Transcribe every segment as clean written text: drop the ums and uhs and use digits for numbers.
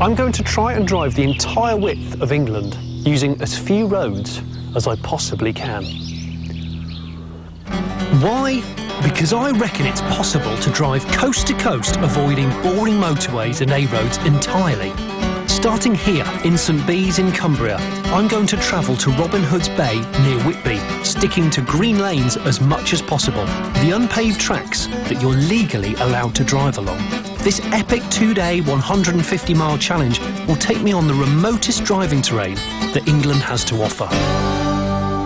I'm going to try and drive the entire width of England using as few roads as I possibly can. Why? Because I reckon it's possible to drive coast to coast, avoiding boring motorways and A roads entirely. Starting here in St Bees in Cumbria, I'm going to travel to Robin Hood's Bay near Whitby, sticking to green lanes as much as possible, the unpaved tracks that you're legally allowed to drive along. This epic 2-day, 150-mile challenge will take me on the remotest driving terrain that England has to offer.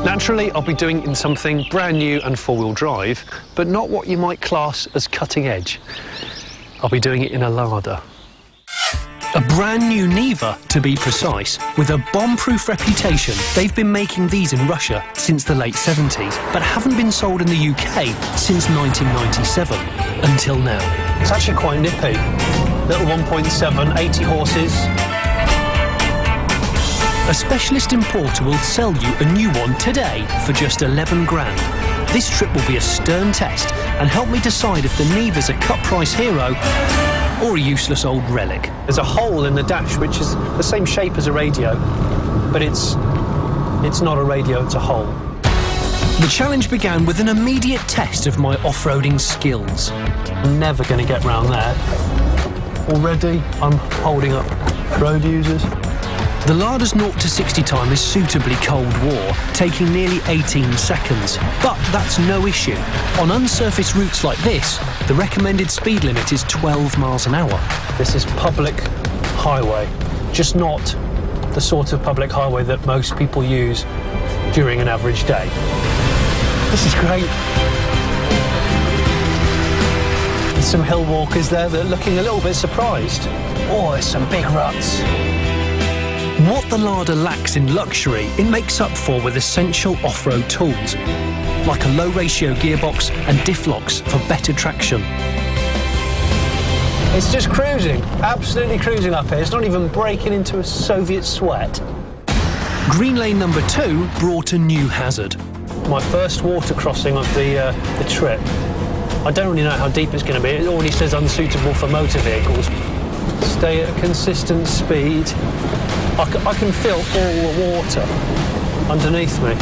Naturally, I'll be doing it in something brand new and four-wheel drive, but not what you might class as cutting edge. I'll be doing it in a Lada. A brand new Niva, to be precise, with a bomb-proof reputation. They've been making these in Russia since the late 70s, but haven't been sold in the UK since 1997, until now. It's actually quite nippy. Little 1.7, 80 horses. A specialist importer will sell you a new one today for just 11 grand. This trip will be a stern test and help me decide if the Niva's a cut-price hero or a useless old relic. There's a hole in the dash which is the same shape as a radio, but it's not a radio, it's a hole. The challenge began with an immediate test of my off-roading skills. I'm never going to get round there. Already, I'm holding up road users. The Lada's 0 to 60 time is suitably Cold War, taking nearly 18 seconds. But that's no issue. On unsurfaced routes like this, the recommended speed limit is 12 miles an hour. This is public highway, just not the sort of public highway that most people use during an average day. This is great. There's some hill walkers there that are looking a little bit surprised. Oh, there's some big ruts. What the Lada lacks in luxury, it makes up for with essential off-road tools, like a low-ratio gearbox and diff locks for better traction. It's just cruising, absolutely cruising up here. It's not even breaking into a Soviet sweat. Green lane number 2 brought a new hazard. My first water crossing of the trip. I don't really know how deep it's going to be. It already says unsuitable for motor vehicles. Stay at a consistent speed. I can feel all the water underneath me.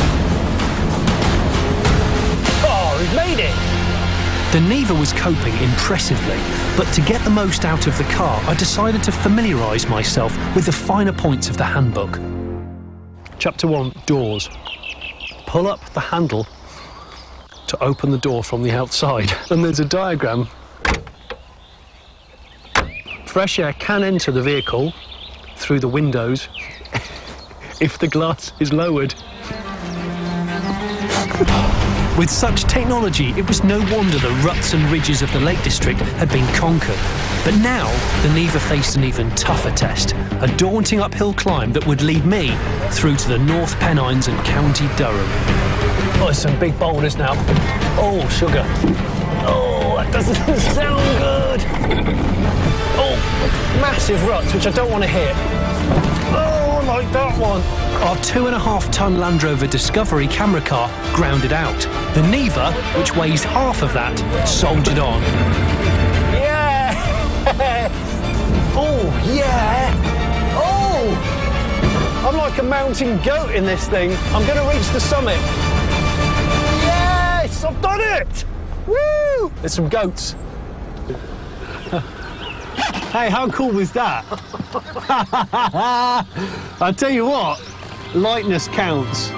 Oh, we've made it! The Niva was coping impressively, but to get the most out of the car, I decided to familiarise myself with the finer points of the handbook. Chapter 1, doors. Pull up the handle to open the door from the outside. And there's a diagram. Fresh air can enter the vehicle through the windows if the glass is lowered. With such technology, it was no wonder the ruts and ridges of the Lake District had been conquered. But now, the Niva faced an even tougher test, a daunting uphill climb that would lead me through to the North Pennines and County Durham. Oh, there's some big boulders now. Oh, sugar. Oh, that doesn't sound good. Oh, massive ruts, which I don't want to hit. Oh, I like that one. Our 2.5-ton Land Rover Discovery camera car grounded out. The Niva, which weighs half of that, soldiered on. Yeah! Oh, yeah! Oh! I'm like a mountain goat in this thing. I'm going to reach the summit. Yes! I've done it! Woo! There's some goats. Hey, how cool was that? I'll tell you what, lightness counts.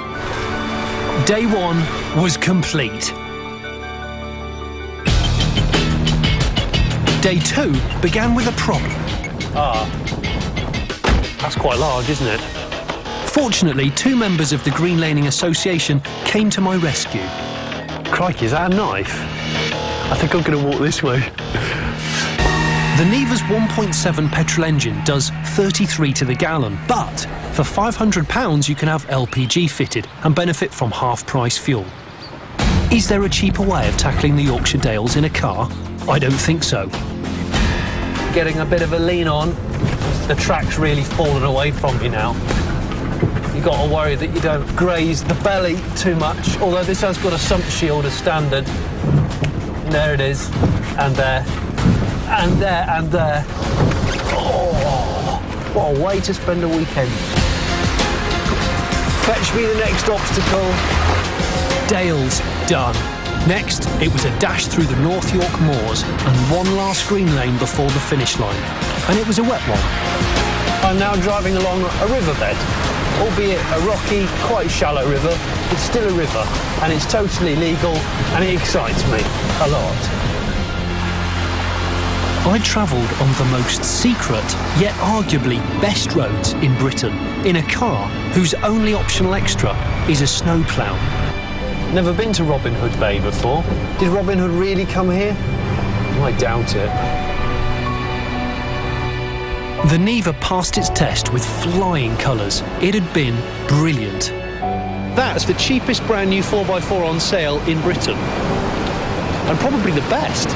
Day 1 was complete. Day 2 began with a problem. That's quite large, isn't it? Fortunately, 2 members of the Green Laning Association came to my rescue. Crikey, is that a knife? I think I'm going to walk this way. The Niva's 1.7 petrol engine does 33 to the gallon, but for £500 you can have LPG fitted and benefit from half-price fuel. Is there a cheaper way of tackling the Yorkshire Dales in a car? I don't think so. Getting a bit of a lean on. The track's really fallen away from you now. You've got to worry that you don't graze the belly too much, although this has got a sump shield as standard. And there it is, and there. And there, and there. Oh, What a way to spend a weekend. Fetch me the next obstacle. Dales done. Next, it was a dash through the North York moors and one last green lane before the finish line. And it was a wet one. I'm now driving along a riverbed. Albeit a rocky, quite shallow river, it's still a river, and it's totally legal, and it excites me a lot. I travelled on the most secret, yet arguably best roads in Britain, in a car whose only optional extra is a snowplow. Never been to Robin Hood Bay before. Did Robin Hood really come here? I doubt it. The Niva passed its test with flying colours. It had been brilliant. That's the cheapest brand new 4x4 on sale in Britain. And probably the best.